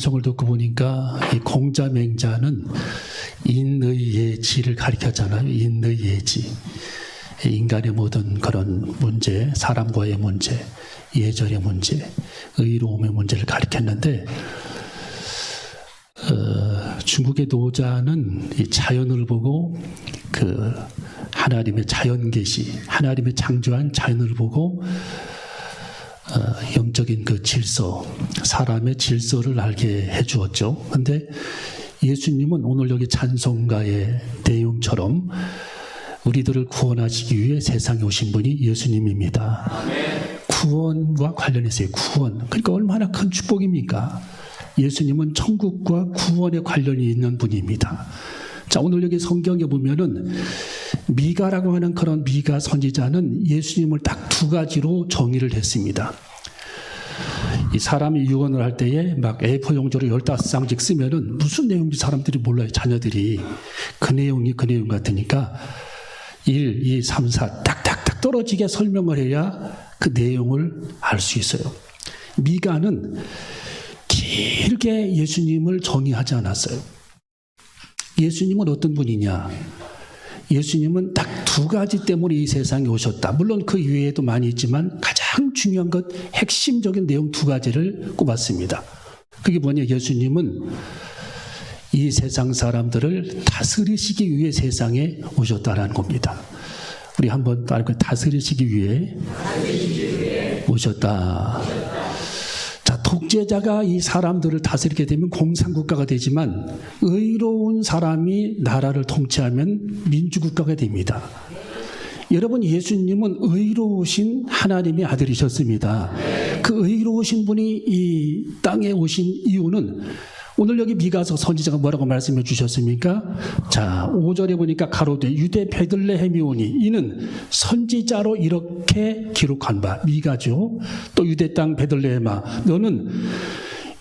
찬송을 듣고 보니까 이 공자맹자는 인의예지를 가리켰잖아요. 인의예지. 인간의 모든 그런 문제, 사람과의 문제, 예절의 문제, 의로움의 문제를 가리켰는데 중국의 노자는 이 자연을 보고 그 하나님의 자연계시, 하나님의 창조한 자연을 보고 영적인 그 질서, 사람의 질서를 알게 해주었죠. 그런데 예수님은 오늘 여기 찬송가의 내용처럼 우리들을 구원하시기 위해 세상에 오신 분이 예수님입니다. 구원과 관련해서요. 구원. 그러니까 얼마나 큰 축복입니까? 예수님은 천국과 구원에 관련이 있는 분입니다. 자, 오늘 여기 성경에 보면은 미가라고 하는 그런 미가 선지자는 예수님을 딱 두 가지로 정의를 했습니다. 이 사람이 유언을 할 때에 막 A4 용지로 15장씩 쓰면은 무슨 내용인지 사람들이 몰라요. 자녀들이. 그 내용이 그 내용 같으니까 1, 2, 3, 4 딱딱딱 떨어지게 설명을 해야 그 내용을 알 수 있어요. 미가는 길게 예수님을 정의하지 않았어요. 예수님은 어떤 분이냐? 예수님은 딱 두 가지 때문에 이 세상에 오셨다. 물론 그 이외에도 많이 있지만 가장 중요한 것, 핵심적인 내용 두 가지를 꼽았습니다. 그게 뭐냐? 예수님은 이 세상 사람들을 다스리시기 위해 세상에 오셨다라는 겁니다. 우리 한번 알고 다스리시기 위해 오셨다. 자, 독재자가 이 사람들을 다스리게 되면 공산국가가 되지만 의로운 사람이 나라를 통치하면 민주국가가 됩니다. 여러분, 예수님은 의로우신 하나님의 아들이셨습니다. 그 의로우신 분이 이 땅에 오신 이유는 오늘 여기 미가서 선지자가 뭐라고 말씀해 주셨습니까? 자, 5절에 보니까 가로되 유대 베들레헴이 오니 이는 선지자로 이렇게 기록한 바. 미가죠. 또 유대 땅 베들레헴아 너는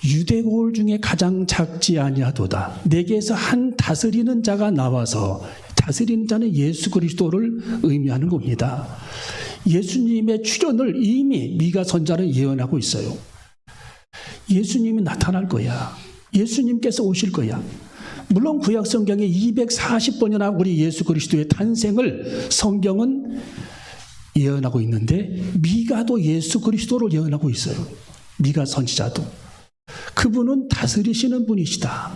유대고을 중에 가장 작지 아니하도다. 내게서 한 다스리는 자가 나와서, 다스리는 자는 예수 그리스도를 의미하는 겁니다. 예수님의 출현을 이미 미가 선자는 예언하고 있어요. 예수님이 나타날 거야. 예수님께서 오실 거야. 물론 구약 성경에 240번이나 우리 예수 그리스도의 탄생을 성경은 예언하고 있는데 미가도 예수 그리스도를 예언하고 있어요. 미가 선지자도. 그분은 다스리시는 분이시다.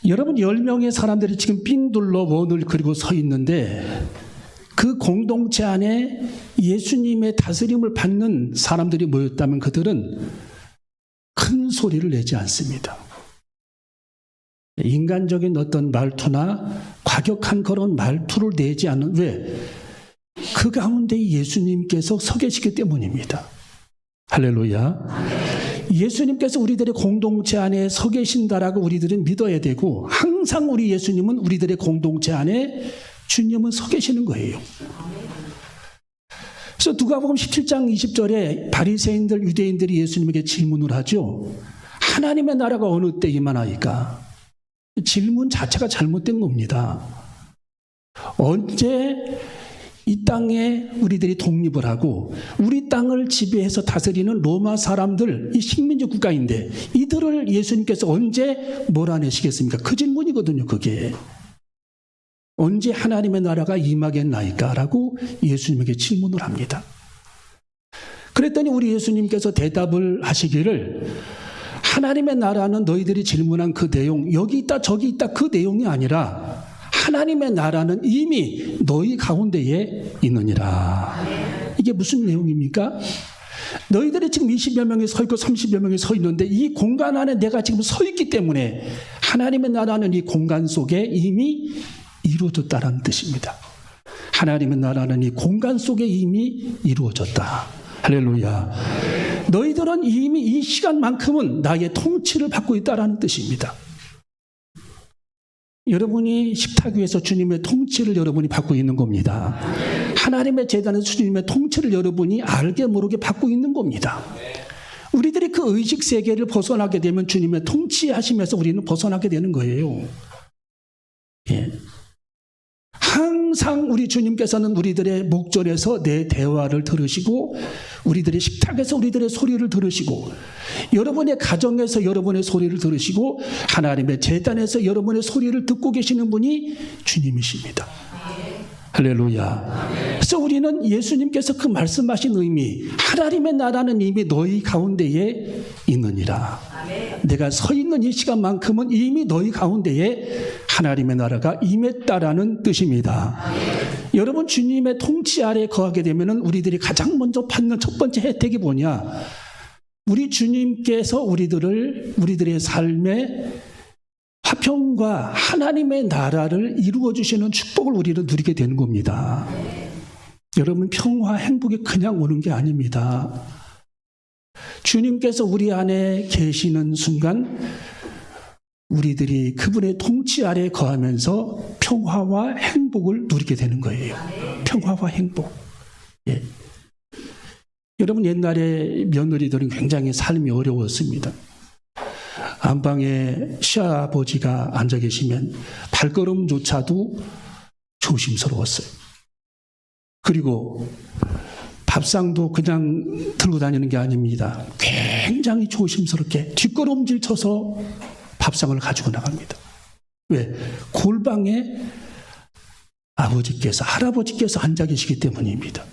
여러분, 10명의 사람들이 지금 삥 둘러 원을 그리고 서 있는데 그 공동체 안에 예수님의 다스림을 받는 사람들이 모였다면 그들은 큰 소리를 내지 않습니다. 인간적인 어떤 말투나 과격한 그런 말투를 내지 않는, 왜? 그 가운데 예수님께서 서 계시기 때문입니다. 할렐루야. 예수님께서 우리들의 공동체 안에 서 계신다라고 우리들은 믿어야 되고, 항상 우리 예수님은 우리들의 공동체 안에 주님은 서 계시는 거예요. 그래서 누가복음 17장 20절에 바리새인들, 유대인들이 예수님에게 질문을 하죠. 하나님의 나라가 어느 때 임하나이까? 질문 자체가 잘못된 겁니다. 언제 이 땅에 우리들이 독립을 하고 우리 땅을 지배해서 다스리는 로마 사람들, 이 식민지 국가인데 이들을 예수님께서 언제 몰아내시겠습니까? 그 질문이거든요, 그게. 언제 하나님의 나라가 임하겠나이까? 라고 예수님에게 질문을 합니다. 그랬더니 우리 예수님께서 대답을 하시기를 하나님의 나라는 너희들이 질문한 그 내용, 여기 있다 저기 있다 그 내용이 아니라 하나님의 나라는 이미 너희 가운데에 있느니라. 이게 무슨 내용입니까? 너희들이 지금 20여 명이 서 있고 30여 명이 서 있는데 이 공간 안에 내가 지금 서 있기 때문에 하나님의 나라는 이 공간 속에 이미 이루어졌다는 뜻입니다. 하나님의 나라는 이 공간 속에 이미 이루어졌다. 할렐루야. 너희들은 이미 이 시간만큼은 나의 통치를 받고 있다는 뜻입니다. 여러분이 식탁 위에서 주님의 통치를 여러분이 받고 있는 겁니다. 하나님의 재단에서 주님의 통치를 여러분이 알게 모르게 받고 있는 겁니다. 우리들이 그 의식 세계를 벗어나게 되면 주님의 통치하시면서 우리는 벗어나게 되는 거예요. 예. 항상 우리 주님께서는 우리들의 목전에서 내 대화를 들으시고 우리들의 식탁에서 우리들의 소리를 들으시고 여러분의 가정에서 여러분의 소리를 들으시고 하나님의 제단에서 여러분의 소리를 듣고 계시는 분이 주님이십니다. 할렐루야. 그래서 우리는 예수님께서 그 말씀하신 의미, 하나님의 나라는 이미 너희 가운데에 있느니라. 내가 서 있는 이 시간만큼은 이미 너희 가운데에 하나님의 나라가 임했다라는 뜻입니다. 여러분, 주님의 통치 아래 거하게 되면 우리들이 가장 먼저 받는 첫 번째 혜택이 뭐냐? 우리 주님께서 우리들의 삶에 화평과 하나님의 나라를 이루어주시는 축복을 우리는 누리게 되는 겁니다. 여러분, 평화, 행복이 그냥 오는 게 아닙니다. 주님께서 우리 안에 계시는 순간 우리들이 그분의 통치 아래 거하면서 평화와 행복을 누리게 되는 거예요. 평화와 행복. 예. 여러분, 옛날에 며느리들은 굉장히 삶이 어려웠습니다. 안방에 시아버지가 앉아 계시면 발걸음조차도 조심스러웠어요. 그리고 밥상도 그냥 들고 다니는 게 아닙니다. 굉장히 조심스럽게 뒷걸음질 쳐서 밥상을 가지고 나갑니다. 왜? 골방에 아버지께서, 할아버지께서 앉아 계시기 때문입니다.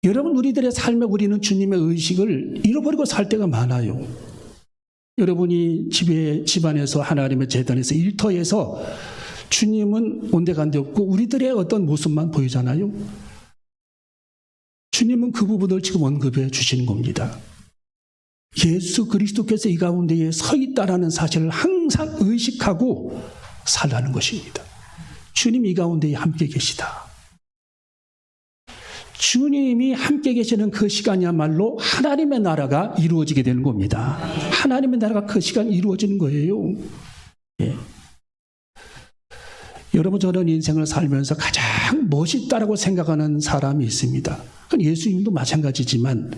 여러분, 우리들의 삶에 우리는 주님의 의식을 잃어버리고 살 때가 많아요. 여러분이 집안에서 하나님의 제단에서 일터에서 주님은 온데간데 없고 우리들의 어떤 모습만 보이잖아요. 주님은 그 부분을 지금 언급해 주시는 겁니다. 예수 그리스도께서 이 가운데에 서 있다라는 사실을 항상 의식하고 살라는 것입니다. 주님 이 가운데에 함께 계시다. 주님이 함께 계시는 그 시간이야말로 하나님의 나라가 이루어지게 되는 겁니다. 하나님의 나라가 그 시간 이루어지는 거예요. 예. 여러분, 저는 인생을 살면서 가장 멋있다라고 생각하는 사람이 있습니다. 그건 예수님도 마찬가지지만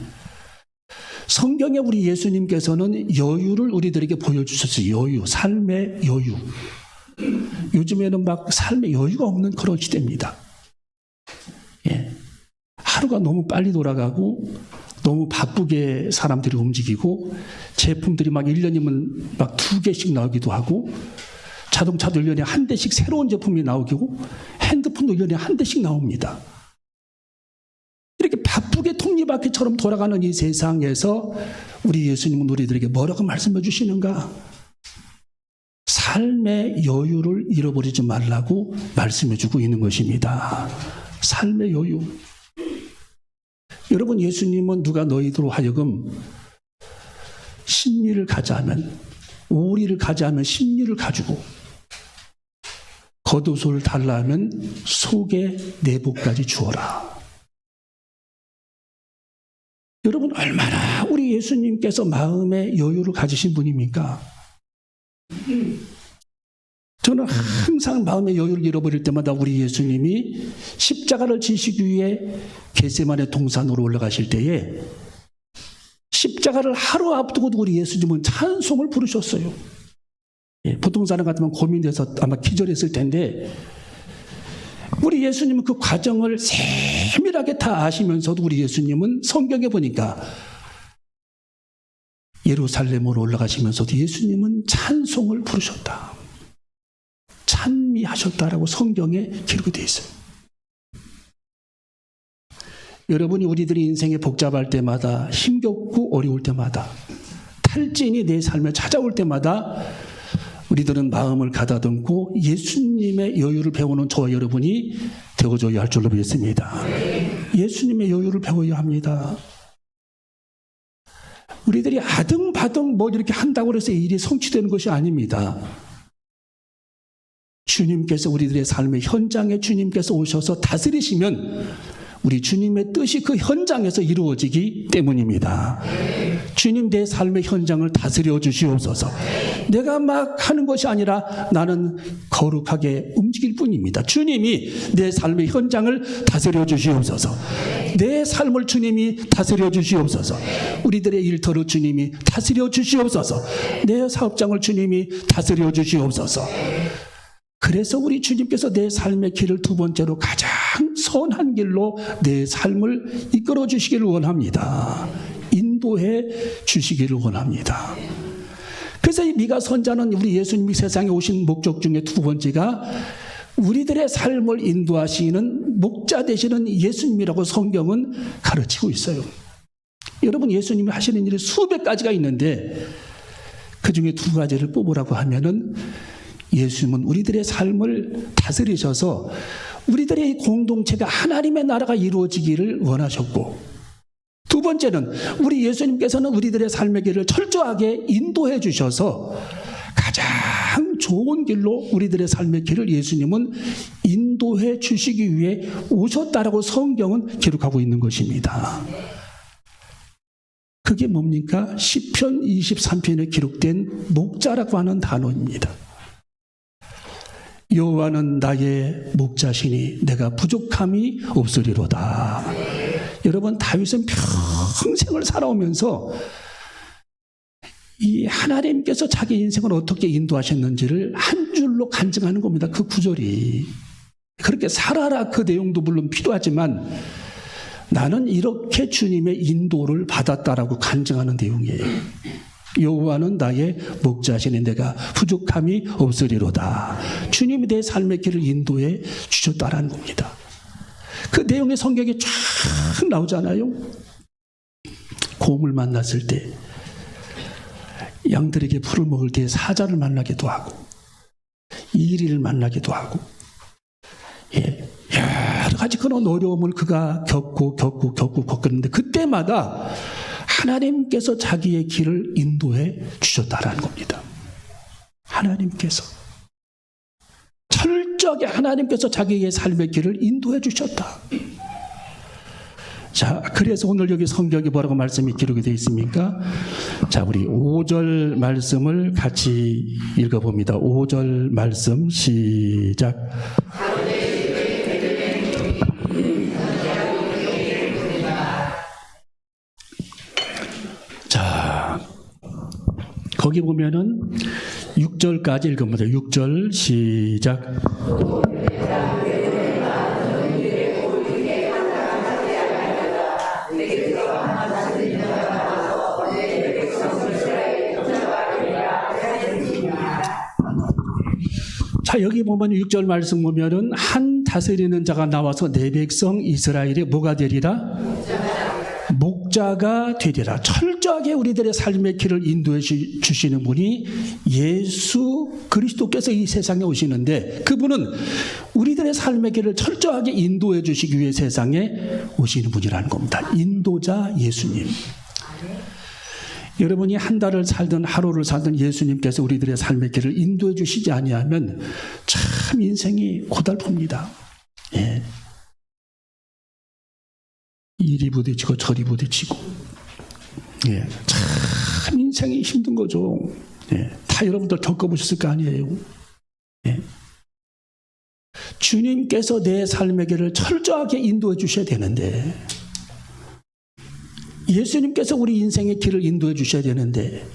성경에 우리 예수님께서는 여유를 우리들에게 보여주셨어요. 여유, 삶의 여유. 요즘에는 막 삶의 여유가 없는 그런 시대입니다. 예. 하루가 너무 빨리 돌아가고 너무 바쁘게 사람들이 움직이고 제품들이 막 1년이면 막 2개씩 나오기도 하고 자동차도 1년에 한 대씩 새로운 제품이 나오고 핸드폰도 1년에 한 대씩 나옵니다. 이렇게 바쁘게 톱니바퀴처럼 돌아가는 이 세상에서 우리 예수님은 우리들에게 뭐라고 말씀해 주시는가? 삶의 여유를 잃어버리지 말라고 말씀해 주고 있는 것입니다. 삶의 여유. 여러분, 예수님은 누가 너희들로 하여금 심리를 가자하면, 오리를 가자하면 심리를 가지고 겉옷을 달라 하면 속의 내복까지 주어라. 여러분, 얼마나 우리 예수님께서 마음의 여유를 가지신 분입니까? 저는 항상 마음의 여유를 잃어버릴 때마다 우리 예수님이 십자가를 지시기 위해 겟세마네 동산으로 올라가실 때에 십자가를 하루 앞두고도 우리 예수님은 찬송을 부르셨어요. 예, 보통 사람 같으면 고민돼서 아마 기절했을 텐데 우리 예수님은 그 과정을 세밀하게 다 아시면서도 우리 예수님은 성경에 보니까 예루살렘으로 올라가시면서도 예수님은 찬송을 부르셨다. 찬미하셨다라고 성경에 기록이 되어 있어요. 여러분이 우리들이 인생이 복잡할 때마다 힘겹고 어려울 때마다 탈진이 내 삶에 찾아올 때마다 우리들은 마음을 가다듬고 예수님의 여유를 배우는 저와 여러분이 되어줘야 할 줄로 믿습니다. 예수님의 여유를 배워야 합니다. 우리들이 아등바등 뭐 이렇게 한다고 해서 일이 성취되는 것이 아닙니다. 주님께서 우리들의 삶의 현장에 주님께서 오셔서 다스리시면 우리 주님의 뜻이 그 현장에서 이루어지기 때문입니다. 주님, 내 삶의 현장을 다스려 주시옵소서. 내가 막 하는 것이 아니라 나는 거룩하게 움직일 뿐입니다. 주님이 내 삶의 현장을 다스려 주시옵소서. 내 삶을 주님이 다스려 주시옵소서. 우리들의 일터를 주님이 다스려 주시옵소서. 내 사업장을 주님이 다스려 주시옵소서. 그래서 우리 주님께서 내 삶의 길을 두 번째로 가장 선한 길로 내 삶을 이끌어 주시기를 원합니다. 인도해 주시기를 원합니다. 그래서 이 미가 선자는 우리 예수님이 세상에 오신 목적 중에 두 번째가 우리들의 삶을 인도하시는 목자 되시는 예수님이라고 성경은 가르치고 있어요. 여러분, 예수님이 하시는 일이 수백 가지가 있는데 그 중에 두 가지를 뽑으라고 하면은 예수님은 우리들의 삶을 다스리셔서 우리들의 이 공동체가 하나님의 나라가 이루어지기를 원하셨고, 두 번째는 우리 예수님께서는 우리들의 삶의 길을 철저하게 인도해 주셔서 가장 좋은 길로 우리들의 삶의 길을 예수님은 인도해 주시기 위해 오셨다라고 성경은 기록하고 있는 것입니다. 그게 뭡니까? 시편 23편에 기록된 목자라고 하는 단어입니다. 여호와는 나의 목자시니 내가 부족함이 없으리로다. 여러분, 다윗은 평생을 살아오면서 이 하나님께서 자기 인생을 어떻게 인도하셨는지를 한 줄로 간증하는 겁니다. 그 구절이. 그렇게 살아라, 그 내용도 물론 필요하지만 나는 이렇게 주님의 인도를 받았다라고 간증하는 내용이에요. 여호와는 나의 목자시니 내가 부족함이 없으리로다. 주님이 내 삶의 길을 인도해 주셨다라는 겁니다. 그 내용의 성경에 쫙 나오잖아요. 곰을 만났을 때, 양들에게 풀을 먹을 때 사자를 만나기도 하고, 이리를 만나기도 하고, 여러 가지 그런 어려움을 그가 겪었는데 그때마다 하나님께서 자기의 길을 인도해 주셨다라는 겁니다. 하나님께서 철저하게 하나님께서 자기의 삶의 길을 인도해 주셨다. 자, 그래서 오늘 여기 성경에 뭐라고 말씀이 기록이 되어 있습니까? 자, 우리 5절 말씀을 같이 읽어봅니다. 5절 말씀 시작. 자, 거기 보면은 6절까지 읽어봅니다. 6절 시작. 자, 여기 보면 6절 말씀 보면은 한 다스리는 자가 나와서 내 백성 이스라엘이 뭐가 되리라? 목자가 되리라. 철저하게 우리들의 삶의 길을 인도해 주시는 분이 예수 그리스도께서 이 세상에 오시는데, 그분은 우리들의 삶의 길을 철저하게 인도해 주시기 위해 세상에 오시는 분이라는 겁니다. 인도자 예수님. 여러분이 한 달을 살든 하루를 살든 예수님께서 우리들의 삶의 길을 인도해 주시지 아니하면 참 인생이 고달픕니다. 예. 이리 부딪히고 저리 부딪히고, 예, 참 인생이 힘든 거죠. 예, 다 여러분들 겪어보셨을 거 아니에요. 예. 주님께서 내 삶의 길을 철저하게 인도해 주셔야 되는데, 예수님께서 우리 인생의 길을 인도해 주셔야 되는데,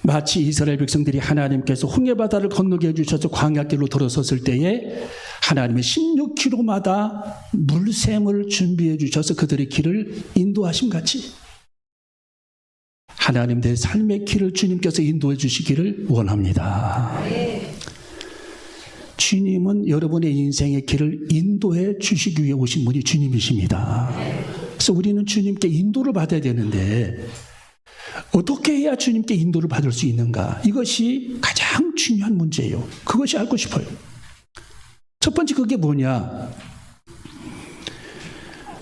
마치 이스라엘 백성들이 하나님께서 홍해바다를 건너게 해주셔서 광야길로 들어섰을 때에 하나님의 16km마다 물샘을 준비해 주셔서 그들의 길을 인도하심 같이 하나님 내 삶의 길을 주님께서 인도해 주시기를 원합니다. 주님은 여러분의 인생의 길을 인도해 주시기 위해 오신 분이 주님이십니다. 그래서 우리는 주님께 인도를 받아야 되는데 어떻게 해야 주님께 인도를 받을 수 있는가? 이것이 가장 중요한 문제예요. 그것이 알고 싶어요. 첫 번째, 그게 뭐냐?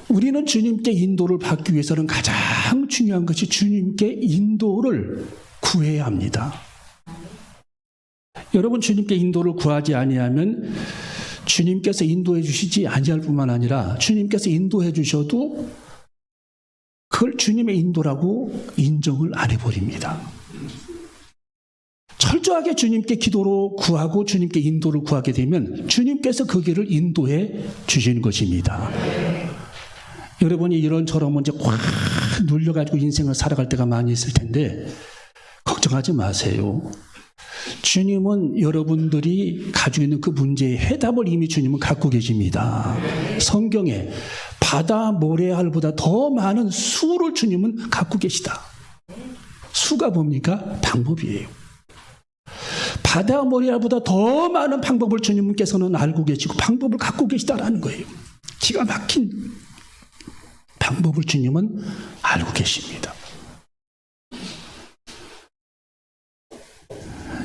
우리는 주님께 인도를 받기 위해서는 가장 중요한 것이 주님께 인도를 구해야 합니다. 여러분, 주님께 인도를 구하지 아니하면 주님께서 인도해 주시지 아니할 뿐만 아니라 주님께서 인도해 주셔도 그걸 주님의 인도라고 인정을 안 해버립니다. 철저하게 주님께 기도로 구하고 주님께 인도를 구하게 되면 주님께서 그 길을 인도해 주시는 것입니다. 여러분이 이런저런 이제 꽉 눌려가지고 인생을 살아갈 때가 많이 있을 텐데 걱정하지 마세요. 주님은 여러분들이 가지고 있는 그 문제의 해답을 이미 주님은 갖고 계십니다. 성경에 바다 모래알보다 더 많은 수를 주님은 갖고 계시다. 수가 뭡니까? 방법이에요. 바다 모래알보다 더 많은 방법을 주님께서는 알고 계시고 방법을 갖고 계시다라는 거예요. 기가 막힌 방법을 주님은 알고 계십니다.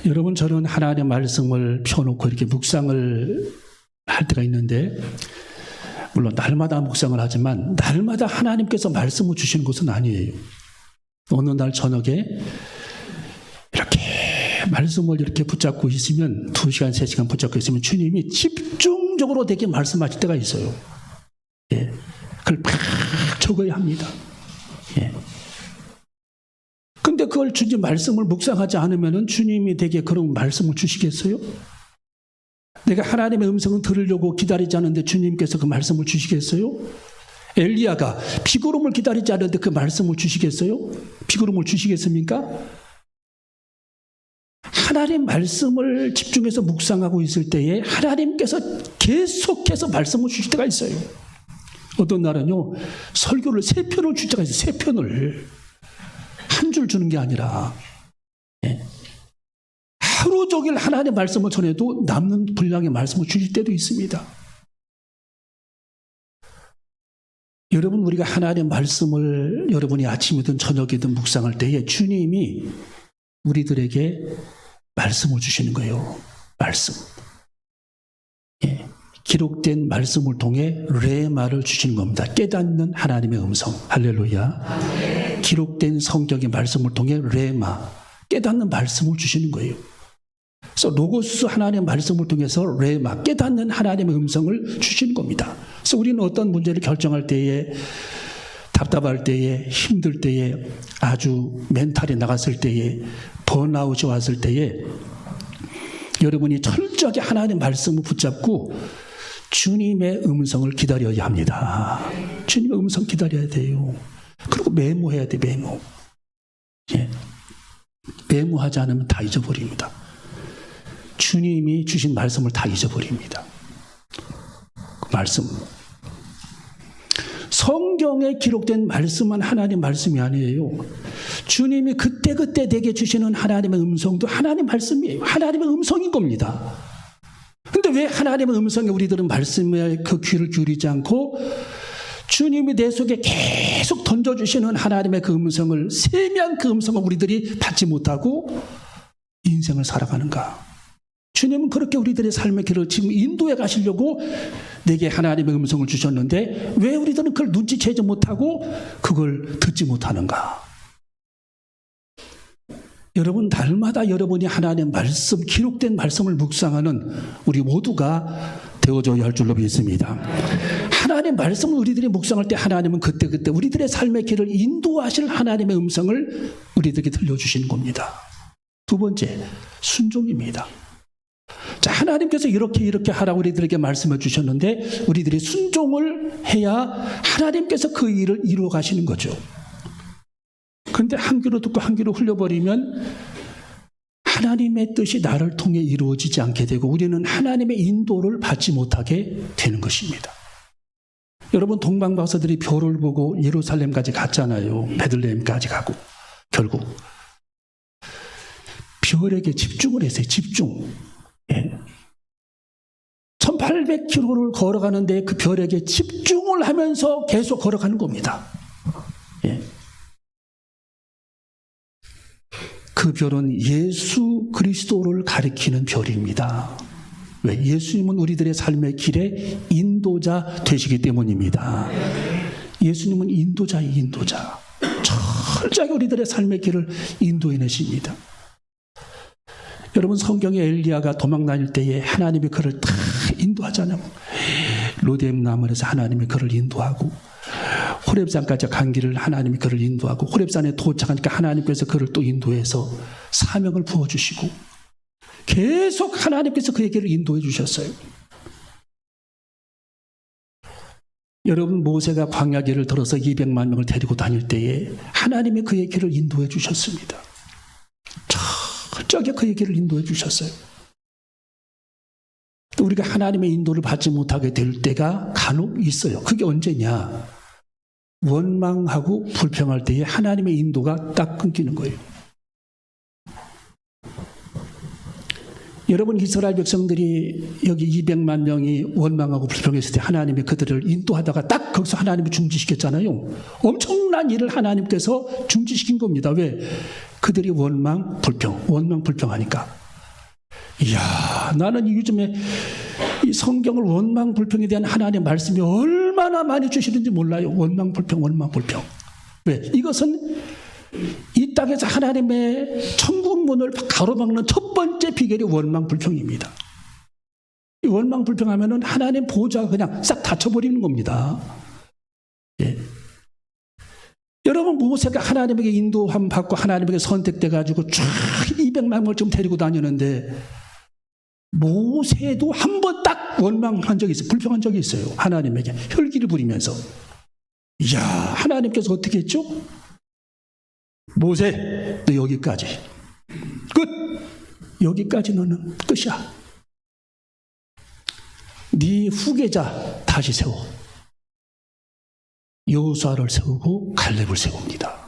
여러분, 저는 하나님의 말씀을 펴놓고 이렇게 묵상을 할 때가 있는데, 물론 날마다 묵상을 하지만 날마다 하나님께서 말씀을 주시는 것은 아니에요. 어느 날 저녁에 이렇게 말씀을 이렇게 붙잡고 있으면 2시간, 3시간 붙잡고 있으면 주님이 집중적으로 되게 말씀하실 때가 있어요. 예. 그걸 막 적어야 합니다. 예. 근데 그걸 주님 말씀을 묵상하지 않으면 주님이 되게 그런 말씀을 주시겠어요? 내가 하나님의 음성을 들으려고 기다리지 않는데 주님께서 그 말씀을 주시겠어요? 엘리야가 비구름을 기다리지 않는데 그 말씀을 주시겠어요? 비구름을 주시겠습니까? 하나님 말씀을 집중해서 묵상하고 있을 때에 하나님께서 계속해서 말씀을 주실 때가 있어요. 어떤 날은요, 설교를 3편을 줄 때가 있어요. 3편을. 한 줄 주는 게 아니라, 예. 하루 종일 하나님의 말씀을 전해도 남는 분량의 말씀을 주실 때도 있습니다. 여러분, 우리가 하나님의 말씀을 여러분이 아침이든 저녁이든 묵상할 때에 주님이 우리들에게 말씀을 주시는 거예요. 말씀. 예. 기록된 말씀을 통해 레마를 주시는 겁니다. 깨닫는 하나님의 음성. 할렐루야. 기록된 성경의 말씀을 통해 레마, 깨닫는 말씀을 주시는 거예요. 그래서 로고스 하나님의 말씀을 통해서 레마, 깨닫는 하나님의 음성을 주시는 겁니다. 그래서 우리는 어떤 문제를 결정할 때에, 답답할 때에, 힘들 때에, 아주 멘탈이 나갔을 때에, 번아웃이 왔을 때에 여러분이 철저하게 하나님의 말씀을 붙잡고 주님의 음성을 기다려야 합니다. 주님의 음성 기다려야 돼요. 그리고 메모해야 돼, 메모. 예. 메모하지 않으면 다 잊어버립니다. 주님이 주신 말씀을 다 잊어버립니다. 그 말씀. 성경에 기록된 말씀은 하나님 말씀이 아니에요. 주님이 그때그때 내게 주시는 하나님의 음성도 하나님 말씀이에요. 하나님의 음성인 겁니다. 근데 왜 하나님의 음성에 우리들은 말씀에 그 귀를 기울이지 않고 주님이 내 속에 계속 던져주시는 하나님의 그 음성을, 세미한 그 음성을 우리들이 받지 못하고 인생을 살아가는가? 주님은 그렇게 우리들의 삶의 길을 지금 인도해 가시려고 내게 하나님의 음성을 주셨는데 왜 우리들은 그걸 눈치채지 못하고 그걸 듣지 못하는가? 여러분, 날마다 여러분이 하나님의 말씀, 기록된 말씀을 묵상하는 우리 모두가 되어줘야 할 줄로 믿습니다. 하나님의 말씀을 우리들이 묵상할 때 하나님은 그때그때 우리들의 삶의 길을 인도하실 하나님의 음성을 우리들에게 들려주시는 겁니다. 두 번째, 순종입니다. 자, 하나님께서 이렇게 하라고 우리들에게 말씀해 주셨는데 우리들이 순종을 해야 하나님께서 그 일을 이루어 가시는 거죠. 그런데 한 귀로 듣고 한 귀로 흘려버리면 하나님의 뜻이 나를 통해 이루어지지 않게 되고 우리는 하나님의 인도를 받지 못하게 되는 것입니다. 여러분, 동방박사들이 별을 보고 예루살렘까지 갔잖아요. 베들레헴까지 가고 결국 별에게 집중을 했어요. 집중. 예. 1800km를 걸어가는데 그 별에게 집중을 하면서 계속 걸어가는 겁니다. 예. 그 별은 예수 그리스도를 가리키는 별입니다. 왜? 예수님은 우리들의 삶의 길에 인도자 되시기 때문입니다. 예수님은 인도자의 인도자. 철저하게 우리들의 삶의 길을 인도해내십니다. 여러분, 성경에 엘리야가 도망 다닐 때에 하나님이 그를 다 인도하잖아요. 로뎀 나무에서 하나님이 그를 인도하고 호렙산까지 간 길을 하나님이 그를 인도하고 호렙산에 도착하니까 하나님께서 그를 또 인도해서 사명을 부어주시고 계속 하나님께서 그에게를 인도해 주셨어요. 여러분, 모세가 광야길을 들어서 200만 명을 데리고 다닐 때에 하나님이 그의 길을 인도해 주셨습니다. 철저하게 그에게를 인도해 주셨어요. 또 우리가 하나님의 인도를 받지 못하게 될 때가 간혹 있어요. 그게 언제냐? 원망하고 불평할 때에 하나님의 인도가 딱 끊기는 거예요. 여러분, 이스라엘 백성들이 여기 200만 명이 원망하고 불평했을 때 하나님이 그들을 인도하다가 딱 거기서 하나님이 중지시켰잖아요. 엄청난 일을 하나님께서 중지시킨 겁니다. 왜? 그들이 원망, 불평하니까. 이야, 나는 요즘에 이 성경을 원망, 불평에 대한 하나님의 말씀이 얼마나 많이 주시는지 몰라요. 원망, 불평. 왜? 이것은 이 땅에서 하나님의 천국 문을 가로막는 첫 번째 비결이 원망, 불평입니다. 이 원망, 불평하면은 하나님 보좌가 그냥 싹 닫혀버리는 겁니다. 예. 여러분, 모세가 하나님에게 인도함 받고 하나님에게 선택돼가지고 쫙 200만 명을 좀 데리고 다니는데 모세도 한 번 딱 원망한 적이 있어요. 불평한 적이 있어요. 하나님에게 혈기를 부리면서. 이야, 하나님께서 어떻게 했죠? 모세, 너 여기까지. 끝! 여기까지 너는 끝이야. 네 후계자 다시 세워. 여호수아를 세우고 갈렙을 세웁니다.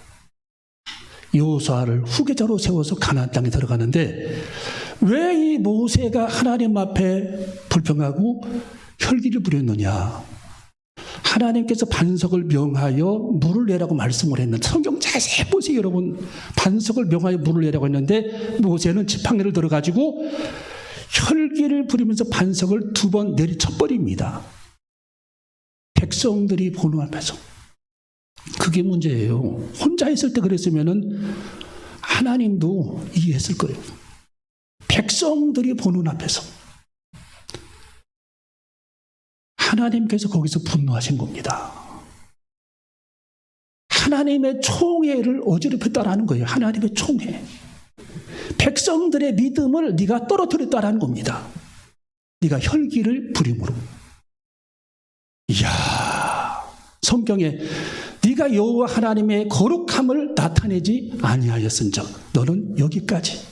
여호수아를 후계자로 세워서 가나안 땅에 들어가는데 왜 이 모세가 하나님 앞에 불평하고 혈기를 부렸느냐? 하나님께서 반석을 명하여 물을 내라고 말씀을 했는데, 성경 자세히 보세요 여러분. 반석을 명하여 물을 내라고 했는데 모세는 지팡이를 들어가지고 혈기를 부리면서 반석을 2번 내리쳐버립니다. 백성들이 보는 앞에서. 그게 문제예요. 혼자 있을 때 그랬으면은 하나님도 이해했을 거예요. 백성들이 보는 앞에서. 하나님께서 거기서 분노하신 겁니다. 하나님의 총회를 어지럽혔다라는 거예요. 하나님의 총회. 백성들의 믿음을 네가 떨어뜨렸다라는 겁니다. 네가 혈기를 부림으로. 이야, 성경에 네가 여호와 하나님의 거룩함을 나타내지 아니하였은즉 너는 여기까지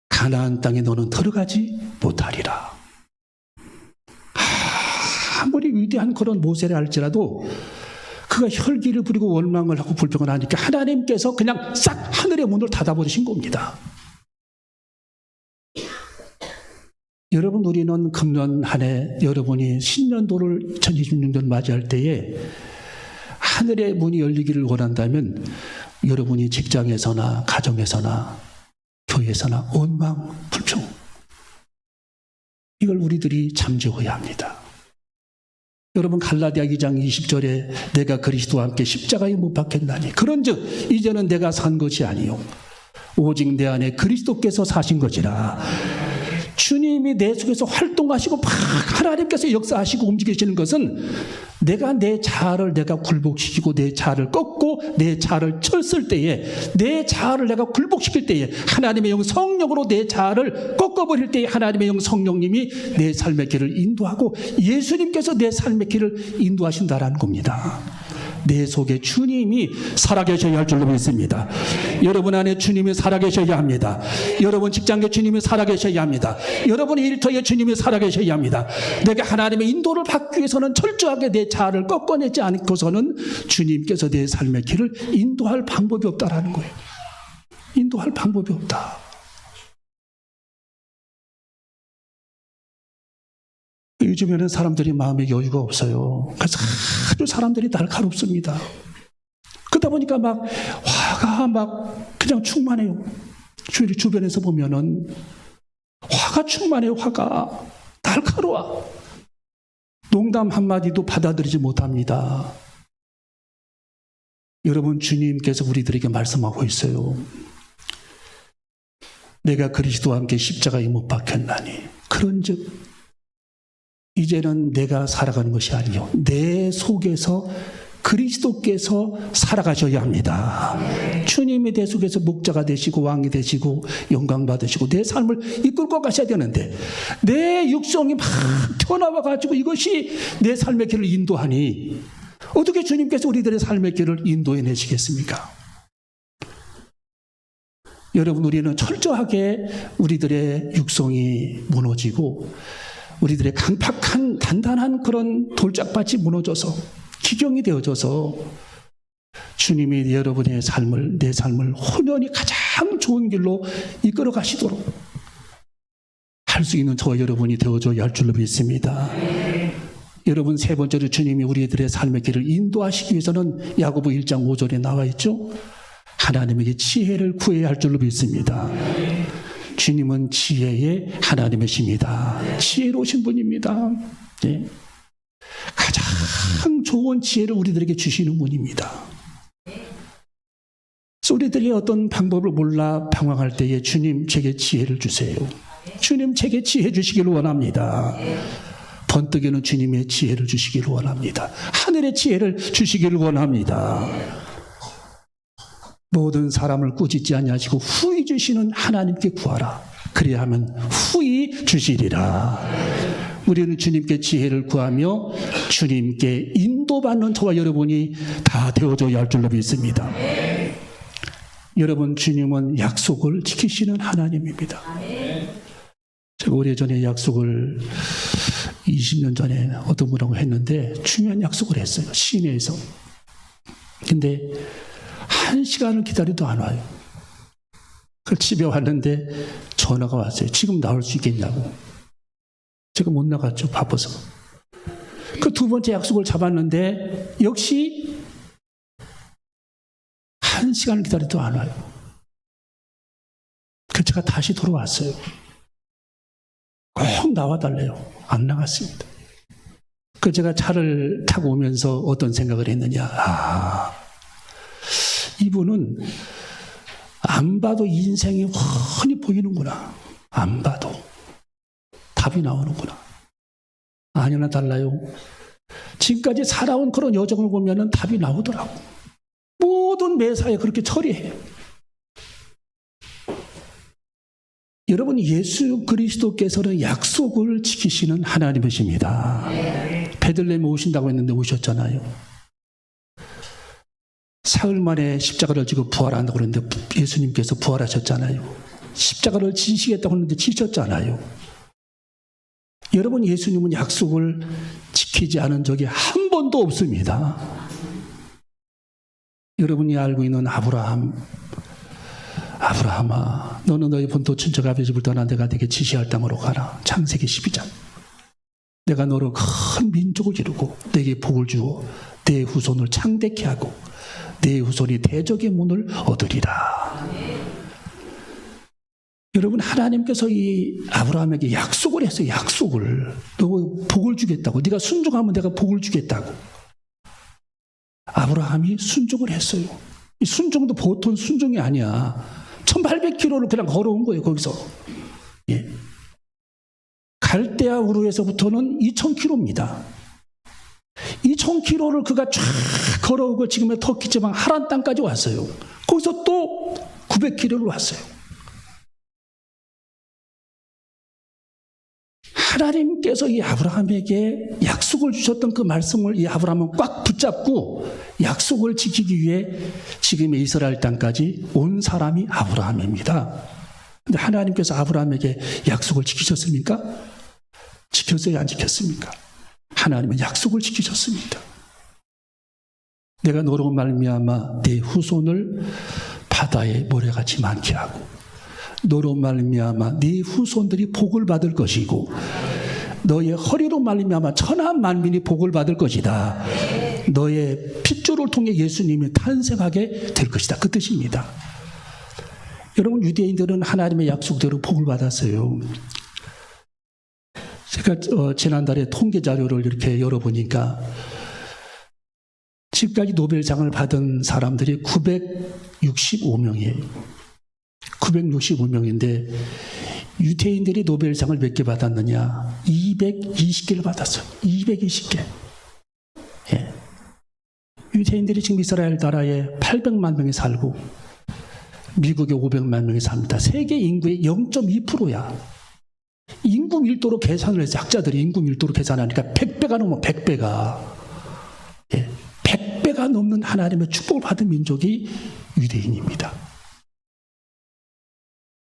가나안 땅에 너는 들어가지 못하리라. 아무리 위대한 그런 모세를 할지라도 그가 혈기를 부리고 원망을 하고 불평을 하니까 하나님께서 그냥 싹 하늘의 문을 닫아버리신 겁니다. 여러분, 우리는 금년 한 해 여러분이 신년도를 2026년 맞이할 때에 하늘의 문이 열리기를 원한다면 여러분이 직장에서나 가정에서나 교회에서나 원망, 불평, 이걸 우리들이 잠재워야 합니다. 여러분, 갈라디아 2장 20절에 내가 그리스도와 함께 십자가에 못 박혔나니 그런즉 이제는 내가 산 것이 아니요 오직 내 안에 그리스도께서 사신 것이라. 주님이 내 속에서 활동하시고 막 하나님께서 역사하시고 움직이시는 것은 내가 내 자아를 내가 굴복시키고 내 자아를 꺾고 내 자아를 쳤을 때에, 내 자아를 내가 굴복시킬 때에, 하나님의 영 성령으로 내 자아를 꺾어버릴 때에 하나님의 영 성령님이 내 삶의 길을 인도하고 예수님께서 내 삶의 길을 인도하신다라는 겁니다. 내 속에 주님이 살아계셔야 할 줄로 믿습니다. 여러분 안에 주님이 살아계셔야 합니다. 여러분 직장에 주님이 살아계셔야 합니다. 여러분 일터에 주님이 살아계셔야 합니다. 내가 하나님의 인도를 받기 위해서는 철저하게 내 자아를 꺾어내지 않고서는 주님께서 내 삶의 길을 인도할 방법이 없다라는 거예요. 인도할 방법이 없다. 요즘에는 사람들이 마음에 여유가 없어요. 그래서 아주 사람들이 날카롭습니다. 그러다 보니까 막 화가 막 그냥 충만해요. 주변에서 보면은 화가 충만해요. 화가 날카로워. 농담 한마디도 받아들이지 못합니다. 여러분, 주님께서 우리들에게 말씀하고 있어요. 내가 그리스도와 함께 십자가에 못 박혔나니 그런즉 이제는 내가 살아가는 것이 아니요 내 속에서 그리스도께서 살아가셔야 합니다. 주님이 내 속에서 목자가 되시고 왕이 되시고 영광 받으시고 내 삶을 이끌고 가셔야 되는데 내 육성이 막 튀어나와가지고 이것이 내 삶의 길을 인도하니 어떻게 주님께서 우리들의 삶의 길을 인도해 내시겠습니까? 여러분, 우리는 철저하게 우리들의 육성이 무너지고 우리들의 강팍한 단단한 그런 돌짝밭이 무너져서 기경이 되어져서 주님이 여러분의 삶을, 내 삶을 혼연히 가장 좋은 길로 이끌어 가시도록 할 수 있는 저와 여러분이 되어줘야 할 줄로 믿습니다. 여러분, 세 번째로 주님이 우리들의 삶의 길을 인도하시기 위해서는 야고보 1장 5절에 나와 있죠. 하나님에게 지혜를 구해야 할 줄로 믿습니다. 주님은 지혜의 하나님이십니다. 지혜로우신 분입니다. 네. 가장 좋은 지혜를 우리들에게 주시는 분입니다. 우리들이 어떤 방법을 몰라 방황할 때에 주님 제게 지혜를 주세요. 주님 제게 지혜 주시기를 원합니다. 번뜩이는 주님의 지혜를 주시기를 원합니다. 하늘의 지혜를 주시기를 원합니다. 모든 사람을 꾸짖지 아니하시고 후히 주시는 하나님께 구하라. 그래야 하면 후히 주시리라. 우리는 주님께 지혜를 구하며 주님께 인도받는 저와 여러분이 다 되어줘야 할 줄로 믿습니다. 여러분, 주님은 약속을 지키시는 하나님입니다. 제가 오래전에 약속을 20년 전에 어떤 분하고 했는데 중요한 약속을 했어요. 시내에서. 근데 1시간을 기다려도 안 와요. 그 집에 왔는데 전화가 왔어요. 지금 나올 수 있겠냐고. 제가 못 나갔죠. 바빠서. 그 두 번째 약속을 잡았는데 역시 1시간을 기다려도 안 와요. 그래서 제가 다시 돌아왔어요. 꼭 나와달래요. 안 나갔습니다. 그 제가 차를 타고 오면서 어떤 생각을 했느냐. 이분은 안 봐도 인생이 훤히 보이는구나. 안 봐도 답이 나오는구나. 아니나 달라요. 지금까지 살아온 그런 여정을 보면 답이 나오더라고. 모든 매사에 그렇게 처리해요. 여러분, 예수 그리스도께서는 약속을 지키시는 하나님이십니다. 베들레헴에 오신다고 했는데 오셨잖아요. 사흘 만에 십자가를 지고 부활한다고 그랬는데 예수님께서 부활하셨잖아요. 십자가를 지시겠다고 했는데 지셨잖아요. 여러분, 예수님은 약속을 지키지 않은 적이 한 번도 없습니다. 여러분이 알고 있는 아브라함아, 너는 너희 본토 친척 아비 집을 떠나 내가 네게 지시할 땅으로 가라. 창세기 12장. 내가 너로 큰 민족을 이루고 네게 복을 주어 네 후손을 창대케 하고 네 후손이 대적의 문을 얻으리라. 여러분, 하나님께서 이 아브라함에게 약속을 했어요. 약속을. 너 복을 주겠다고. 네가 순종하면 내가 복을 주겠다고. 아브라함이 순종을 했어요. 이 순종도 보통 순종이 아니야. 1800km를 그냥 걸어온 거예요. 거기서. 예. 갈대아 우르에서부터는 2000km입니다. 2000km를 그가 쫙 걸어오고 지금의 터키 지방 하란 땅까지 왔어요. 거기서 또 900km를 왔어요. 하나님께서 이 아브라함에게 약속을 주셨던 그 말씀을 이 아브라함은 꽉 붙잡고 약속을 지키기 위해 지금의 이스라엘 땅까지 온 사람이 아브라함입니다. 근데 하나님께서 아브라함에게 약속을 지키셨습니까? 지켰어요, 안 지켰습니까? 하나님은 약속을 지키셨습니다. 내가 너로 말미암아 네 후손을 바다의 모래같이 많게 하고 너로 말미암아 네 후손들이 복을 받을 것이고 너의 허리로 말미암아 천하 만민이 복을 받을 것이다. 너의 핏줄을 통해 예수님이 탄생하게 될 것이다. 그 뜻입니다. 여러분, 유대인들은 하나님의 약속대로 복을 받았어요. 제가 지난달에 통계 자료를 이렇게 열어보니까 지금까지 노벨상을 받은 사람들이 965명이에요. 965명인데 유대인들이 노벨상을 몇 개 받았느냐? 220개를 받았어요. 220개. 예. 유대인들이 지금 이스라엘 나라에 800만 명이 살고 미국에 500만 명이 삽니다. 세계 인구의 0.2%야. 인구 밀도로 계산을 해서 학자들이 인구 밀도로 계산하니까 100배가 넘어. 100배가. 예. 100배가 넘는 하나님의 축복을 받은 민족이 유대인입니다.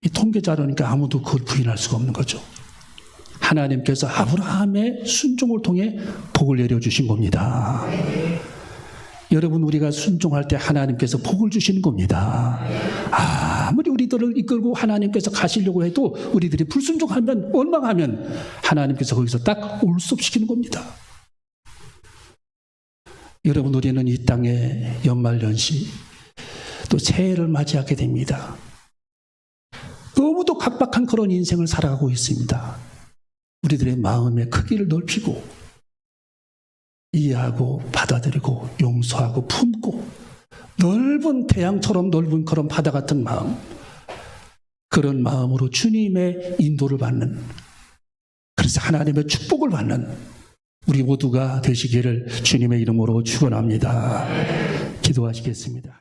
이 통계 자료니까 아무도 그걸 부인할 수가 없는 거죠. 하나님께서 아브라함의 순종을 통해 복을 내려주신 겁니다. 여러분, 우리가 순종할 때 하나님께서 복을 주시는 겁니다. 아무리 우리들을 이끌고 하나님께서 가시려고 해도 우리들이 불순종하면, 원망하면 하나님께서 거기서 딱 올섭시키는 겁니다. 여러분, 우리는 이 땅에 연말연시 또 새해를 맞이하게 됩니다. 너무도 각박한 그런 인생을 살아가고 있습니다. 우리들의 마음의 크기를 넓히고 이해하고 받아들이고 용서하고 품고 넓은 태양처럼 넓은 그런 바다 같은 마음, 그런 마음으로 주님의 인도를 받는, 그래서 하나님의 축복을 받는 우리 모두가 되시기를 주님의 이름으로 축원합니다. 기도하시겠습니다.